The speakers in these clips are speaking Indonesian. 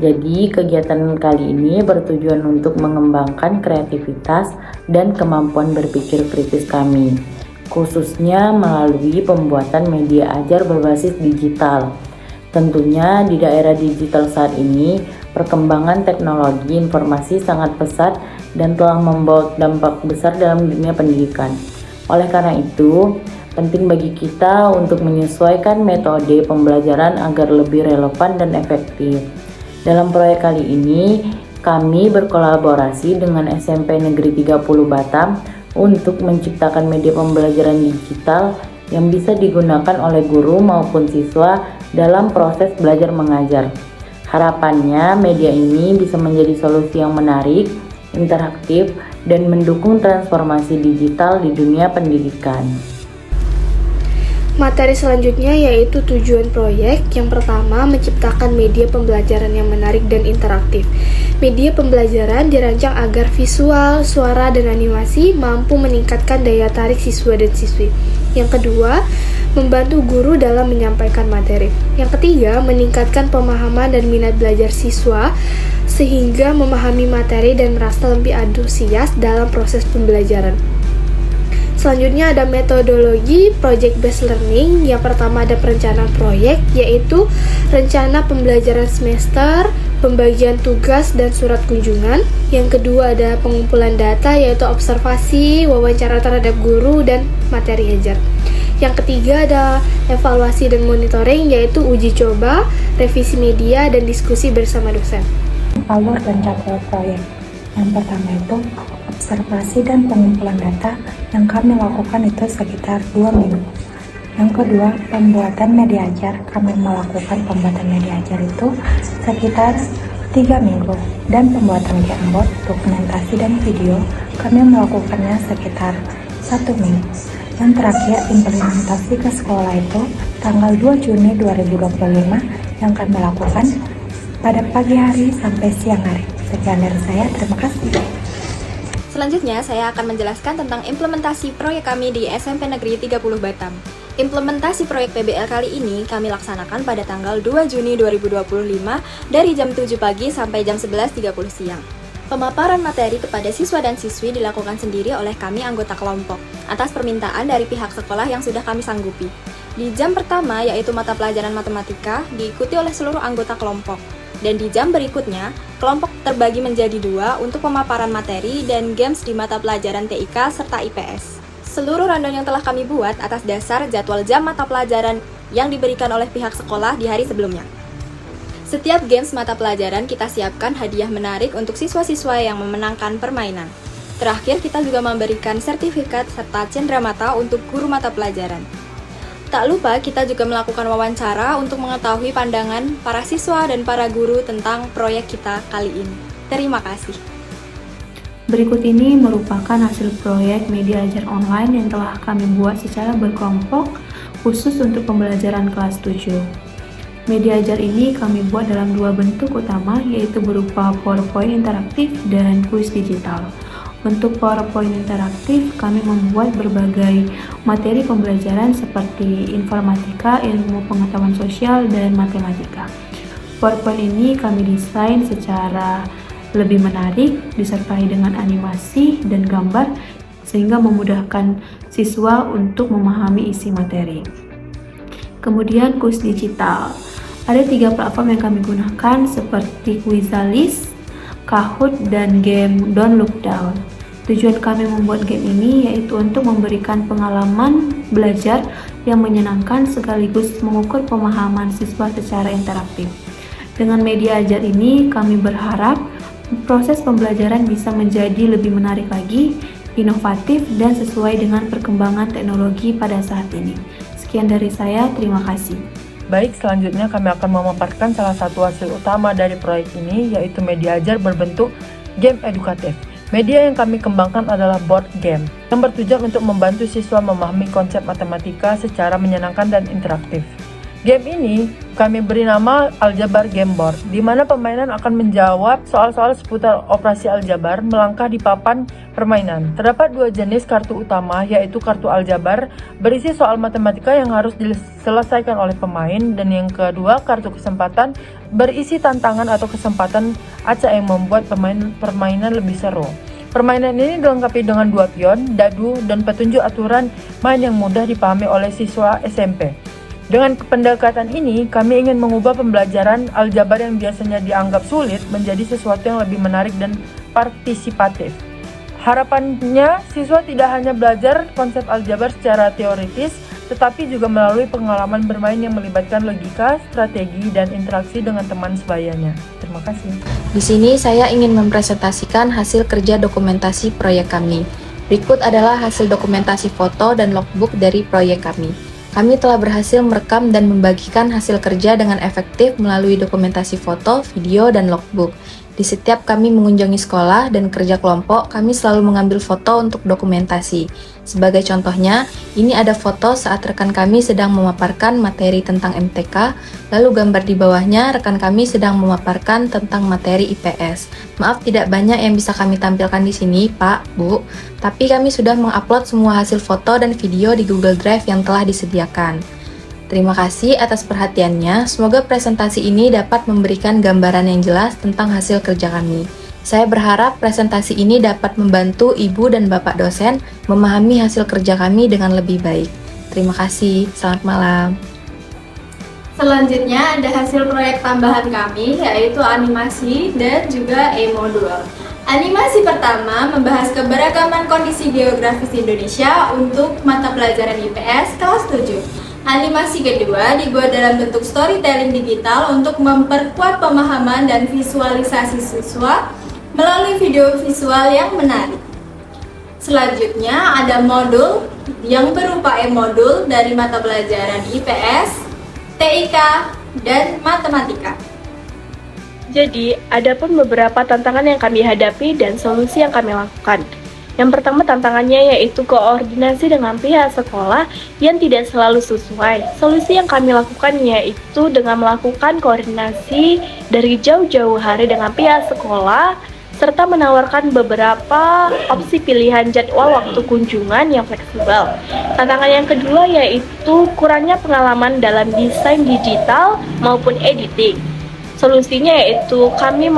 Jadi, kegiatan kali ini bertujuan untuk mengembangkan kreativitas dan kemampuan berpikir kritis kami, khususnya melalui pembuatan media ajar berbasis digital. Tentunya di daerah digital saat ini, perkembangan teknologi informasi sangat pesat dan telah membawa dampak besar dalam dunia pendidikan. Oleh karena itu, penting bagi kita untuk menyesuaikan metode pembelajaran agar lebih relevan dan efektif. Dalam proyek kali ini, kami berkolaborasi dengan SMP Negeri 30 Batam untuk menciptakan media pembelajaran digital yang bisa digunakan oleh guru maupun siswa dalam proses belajar mengajar. Harapannya, media ini bisa menjadi solusi yang menarik, interaktif, dan mendukung transformasi digital di dunia pendidikan. Materi selanjutnya yaitu tujuan proyek. Yang pertama, menciptakan media pembelajaran yang menarik dan interaktif. Media pembelajaran dirancang agar visual, suara, dan animasi mampu meningkatkan daya tarik siswa dan siswi. Yang kedua, membantu guru dalam menyampaikan materi. Yang ketiga, meningkatkan pemahaman dan minat belajar siswa sehingga memahami materi dan merasa lebih antusias dalam proses pembelajaran. Selanjutnya ada metodologi project based learning. Yang pertama ada perencanaan proyek, yaitu rencana pembelajaran semester, pembagian tugas, dan surat kunjungan. Yang kedua ada pengumpulan data, yaitu observasi, wawancara terhadap guru, dan materi ajar. Yang ketiga ada evaluasi dan monitoring, yaitu uji coba, revisi media, dan diskusi bersama dosen. Alur dan jadwal proyek. Yang pertama itu observasi dan pengumpulan data yang kami lakukan itu sekitar 2 minggu. Yang kedua, pembuatan media ajar. Kami melakukan pembuatan media ajar itu sekitar 3 minggu. Dan pembuatan gameboard, dokumentasi, dan video kami melakukannya sekitar 1 minggu. Yang terakhir, implementasi ke sekolah itu tanggal 2 Juni 2025 yang kami lakukan pada pagi hari sampai siang hari. Sekian dari saya, terima kasih. Selanjutnya, saya akan menjelaskan tentang implementasi proyek kami di SMP Negeri 30 Batam. Implementasi proyek PBL kali ini kami laksanakan pada tanggal 2 Juni 2025 dari jam 7 pagi sampai jam 11.30 siang. Pemaparan materi kepada siswa dan siswi dilakukan sendiri oleh kami anggota kelompok, atas permintaan dari pihak sekolah yang sudah kami sanggupi. Di jam pertama, yaitu mata pelajaran matematika, diikuti oleh seluruh anggota kelompok. Dan di jam berikutnya, kelompok terbagi menjadi 2 untuk pemaparan materi dan games di mata pelajaran TIK serta IPS. Seluruh rundown yang telah kami buat atas dasar jadwal jam mata pelajaran yang diberikan oleh pihak sekolah di hari sebelumnya. Setiap games mata pelajaran kita siapkan hadiah menarik untuk siswa-siswa yang memenangkan permainan. Terakhir, kita juga memberikan sertifikat serta cenderamata untuk guru mata pelajaran. Tak lupa, kita juga melakukan wawancara untuk mengetahui pandangan para siswa dan para guru tentang proyek kita kali ini. Terima kasih. Berikut ini merupakan hasil proyek media ajar online yang telah kami buat secara berkelompok khusus untuk pembelajaran kelas 7. Media ajar ini kami buat dalam 2 bentuk utama, yaitu berupa PowerPoint interaktif dan kuis digital. Untuk PowerPoint interaktif, kami membuat berbagai materi pembelajaran seperti informatika, ilmu pengetahuan sosial, dan matematika. PowerPoint ini kami desain secara lebih menarik, disertai dengan animasi dan gambar, sehingga memudahkan siswa untuk memahami isi materi. Kemudian kuis digital. Ada 3 platform yang kami gunakan seperti Quizzalis, Kahoot, dan game Don't Look Down. Tujuan kami membuat game ini yaitu untuk memberikan pengalaman belajar yang menyenangkan sekaligus mengukur pemahaman siswa secara interaktif. Dengan media ajar ini, kami berharap proses pembelajaran bisa menjadi lebih menarik lagi, inovatif, dan sesuai dengan perkembangan teknologi pada saat ini. Sekian dari saya, terima kasih. Baik, selanjutnya kami akan memaparkan salah satu hasil utama dari proyek ini, yaitu media ajar berbentuk game edukatif. Media yang kami kembangkan adalah board game, yang bertujuan untuk membantu siswa memahami konsep matematika secara menyenangkan dan interaktif. Game ini kami beri nama Aljabar Game Board, di mana permainan akan menjawab soal-soal seputar operasi aljabar melangkah di papan permainan. Terdapat dua jenis kartu utama, yaitu kartu aljabar berisi soal matematika yang harus diselesaikan oleh pemain, dan yang kedua kartu kesempatan berisi tantangan atau kesempatan acak yang membuat permainan lebih seru. Permainan ini dilengkapi dengan 2 pion, dadu, dan petunjuk aturan main yang mudah dipahami oleh siswa SMP. Dengan pendekatan ini, kami ingin mengubah pembelajaran aljabar yang biasanya dianggap sulit menjadi sesuatu yang lebih menarik dan partisipatif. Harapannya, siswa tidak hanya belajar konsep aljabar secara teoritis, tetapi juga melalui pengalaman bermain yang melibatkan logika, strategi, dan interaksi dengan teman sebayanya. Terima kasih. Di sini saya ingin mempresentasikan hasil kerja dokumentasi proyek kami. Berikut adalah hasil dokumentasi foto dan logbook dari proyek kami. Kami telah berhasil merekam dan membagikan hasil kerja dengan efektif melalui dokumentasi foto, video, dan logbook. Di setiap kami mengunjungi sekolah dan kerja kelompok, kami selalu mengambil foto untuk dokumentasi. Sebagai contohnya, ini ada foto saat rekan kami sedang memaparkan materi tentang MTK, lalu gambar di bawahnya rekan kami sedang memaparkan tentang materi IPS. Maaf tidak banyak yang bisa kami tampilkan di sini, Pak, Bu, tapi kami sudah mengupload semua hasil foto dan video di Google Drive yang telah disediakan. Terima kasih atas perhatiannya. Semoga presentasi ini dapat memberikan gambaran yang jelas tentang hasil kerja kami. Saya berharap presentasi ini dapat membantu Ibu dan Bapak dosen memahami hasil kerja kami dengan lebih baik. Terima kasih. Selamat malam. Selanjutnya ada hasil proyek tambahan kami, yaitu animasi dan juga e-modul. Animasi pertama membahas keberagaman kondisi geografis Indonesia untuk mata pelajaran IPS kelas 7. Animasi kedua dibuat dalam bentuk storytelling digital untuk memperkuat pemahaman dan visualisasi siswa melalui video visual yang menarik. Selanjutnya ada modul yang berupa e-modul dari mata pelajaran IPS, TIK, dan matematika. Jadi, ada pun beberapa tantangan yang kami hadapi dan solusi yang kami lakukan. Yang pertama tantangannya yaitu koordinasi dengan pihak sekolah yang tidak selalu sesuai. Solusi yang kami lakukan yaitu dengan melakukan koordinasi dari jauh-jauh hari dengan pihak sekolah, serta menawarkan beberapa opsi pilihan jadwal waktu kunjungan yang fleksibel. Tantangan yang kedua yaitu kurangnya pengalaman dalam desain digital maupun editing. Solusinya yaitu kami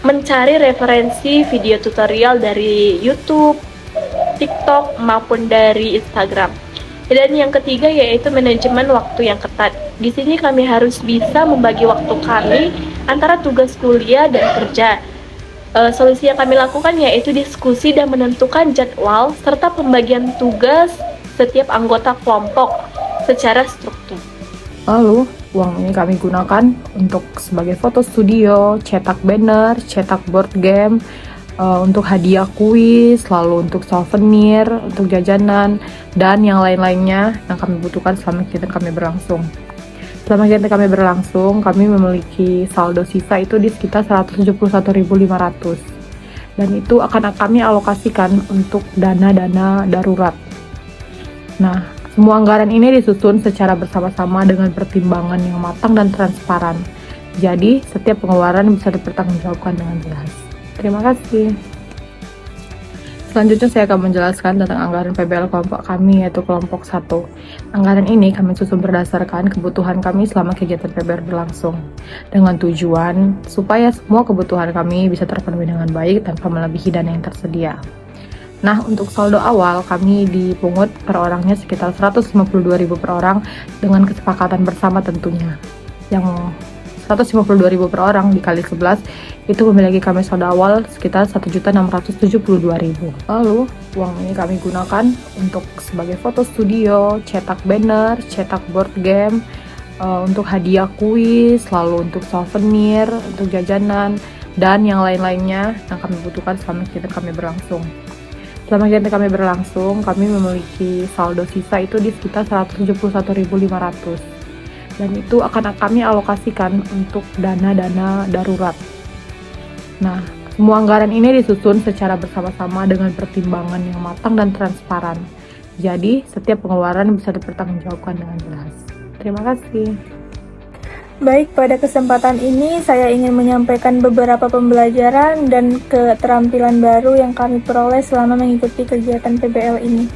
mencari referensi video tutorial dari YouTube, TikTok, maupun dari Instagram. Dan yang ketiga yaitu manajemen waktu yang ketat. Di sini kami harus bisa membagi waktu kami antara tugas kuliah dan kerja. Solusi yang kami lakukan yaitu diskusi dan menentukan jadwal serta pembagian tugas setiap anggota kelompok secara struktur. Lalu, uang ini kami gunakan untuk sebagai foto studio, cetak banner, cetak board game, untuk hadiah kuis, lalu untuk souvenir, untuk jajanan, dan yang lain-lainnya yang kami butuhkan selama kegiatan kami berlangsung. Selama kegiatan kami berlangsung, kami memiliki saldo sisa itu di sekitar 171.500. Dan itu akan kami alokasikan untuk dana-dana darurat. Nah, semua anggaran ini disusun secara bersama-sama dengan pertimbangan yang matang dan transparan. Jadi, setiap pengeluaran bisa dipertanggungjawabkan dengan jelas. Terima kasih. Selanjutnya saya akan menjelaskan tentang anggaran PBL kelompok kami, yaitu kelompok 1. Anggaran ini kami susun berdasarkan kebutuhan kami selama kegiatan PBL berlangsung, dengan tujuan supaya semua kebutuhan kami bisa terpenuhi dengan baik tanpa melebihi dana yang tersedia. Nah, untuk saldo awal kami dipungut per orangnya sekitar 152.000 per orang dengan kesepakatan bersama tentunya. Yang 152.000 per orang dikali 11 itu memiliki kami saldo awal sekitar 1.672.000. Lalu, uang ini kami gunakan untuk sebagai foto studio, cetak banner, cetak board game, untuk hadiah kuis, lalu untuk souvenir, untuk jajanan, dan yang lain-lainnya yang kami butuhkan selama kegiatan kami berlangsung. Selama kegiatan kami berlangsung, kami memiliki saldo sisa itu di sekitar 171.500. Dan itu akan kami alokasikan untuk dana-dana darurat. Nah, semua anggaran ini disusun secara bersama-sama dengan pertimbangan yang matang dan transparan. Jadi, setiap pengeluaran bisa dipertanggungjawabkan dengan jelas. Terima kasih. Baik, pada kesempatan ini saya ingin menyampaikan beberapa pembelajaran dan keterampilan baru yang kami peroleh selama mengikuti kegiatan PBL ini.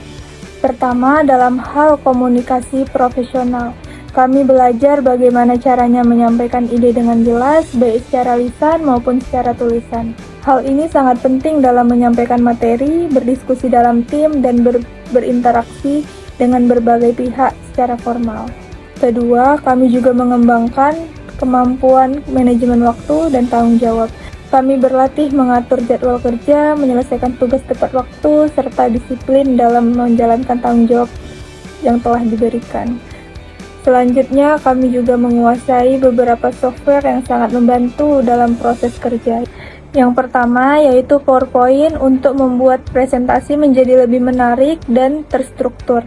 Pertama, dalam hal komunikasi profesional. Kami belajar bagaimana caranya menyampaikan ide dengan jelas, baik secara lisan maupun secara tulisan. Hal ini sangat penting dalam menyampaikan materi, berdiskusi dalam tim, dan berinteraksi dengan berbagai pihak secara formal. Kedua, kami juga mengembangkan kemampuan manajemen waktu dan tanggung jawab. Kami berlatih mengatur jadwal kerja, menyelesaikan tugas tepat waktu, serta disiplin dalam menjalankan tanggung jawab yang telah diberikan. Selanjutnya, kami juga menguasai beberapa software yang sangat membantu dalam proses kerja. Yang pertama yaitu PowerPoint untuk membuat presentasi menjadi lebih menarik dan terstruktur.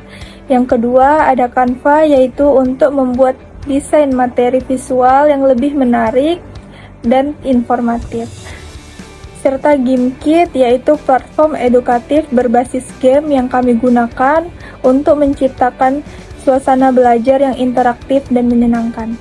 Yang kedua ada Canva yaitu untuk membuat desain materi visual yang lebih menarik dan informatif. Serta GameKit yaitu platform edukatif berbasis game yang kami gunakan untuk menciptakan suasana belajar yang interaktif dan menyenangkan.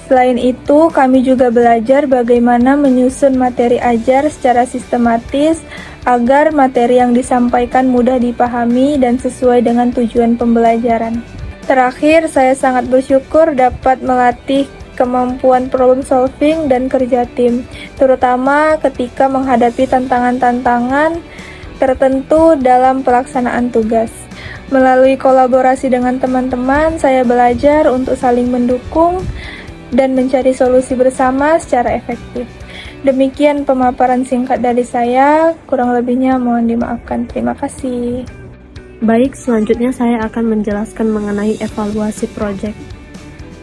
Selain itu, kami juga belajar bagaimana menyusun materi ajar secara sistematis agar materi yang disampaikan mudah dipahami dan sesuai dengan tujuan pembelajaran. Terakhir, saya sangat bersyukur dapat melatih kemampuan problem solving dan kerja tim, terutama ketika menghadapi tantangan-tantangan tertentu dalam pelaksanaan tugas. Melalui kolaborasi dengan teman-teman, saya belajar untuk saling mendukung dan mencari solusi bersama secara efektif. Demikian pemaparan singkat dari saya, kurang lebihnya mohon dimaafkan. Terima kasih. Baik, selanjutnya saya akan menjelaskan mengenai evaluasi proyek.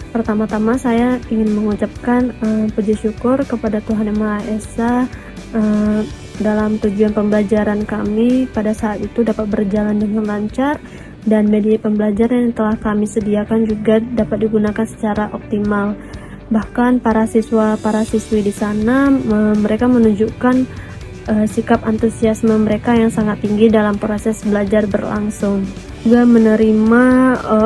Pertama-tama saya ingin mengucapkan puji syukur kepada Tuhan Yang Maha Esa dalam tujuan pembelajaran kami pada saat itu dapat berjalan dengan lancar dan media pembelajaran yang telah kami sediakan juga dapat digunakan secara optimal. Bahkan para siswi di sana mereka menunjukkan sikap antusiasme mereka yang sangat tinggi dalam proses belajar berlangsung. Juga menerima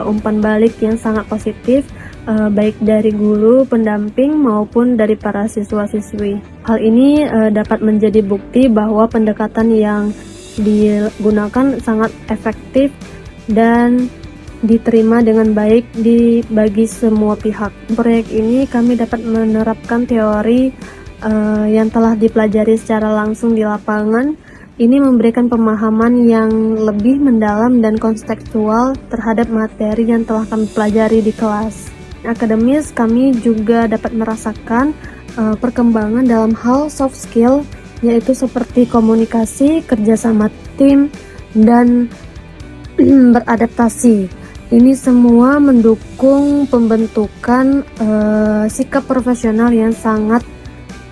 umpan balik yang sangat positif baik dari guru, pendamping maupun dari para siswa-siswi. Hal ini dapat menjadi bukti bahwa pendekatan yang digunakan sangat efektif dan diterima dengan baik bagi semua pihak. Proyek ini kami dapat menerapkan teori yang telah dipelajari secara langsung di lapangan. Ini memberikan pemahaman yang lebih mendalam dan kontekstual terhadap materi yang telah kami pelajari di kelas. Akademis, kami juga dapat merasakan perkembangan dalam hal soft skill, yaitu seperti komunikasi, kerjasama tim, dan beradaptasi. Ini semua mendukung pembentukan sikap profesional yang sangat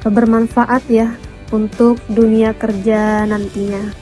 bermanfaat ya untuk dunia kerja nantinya.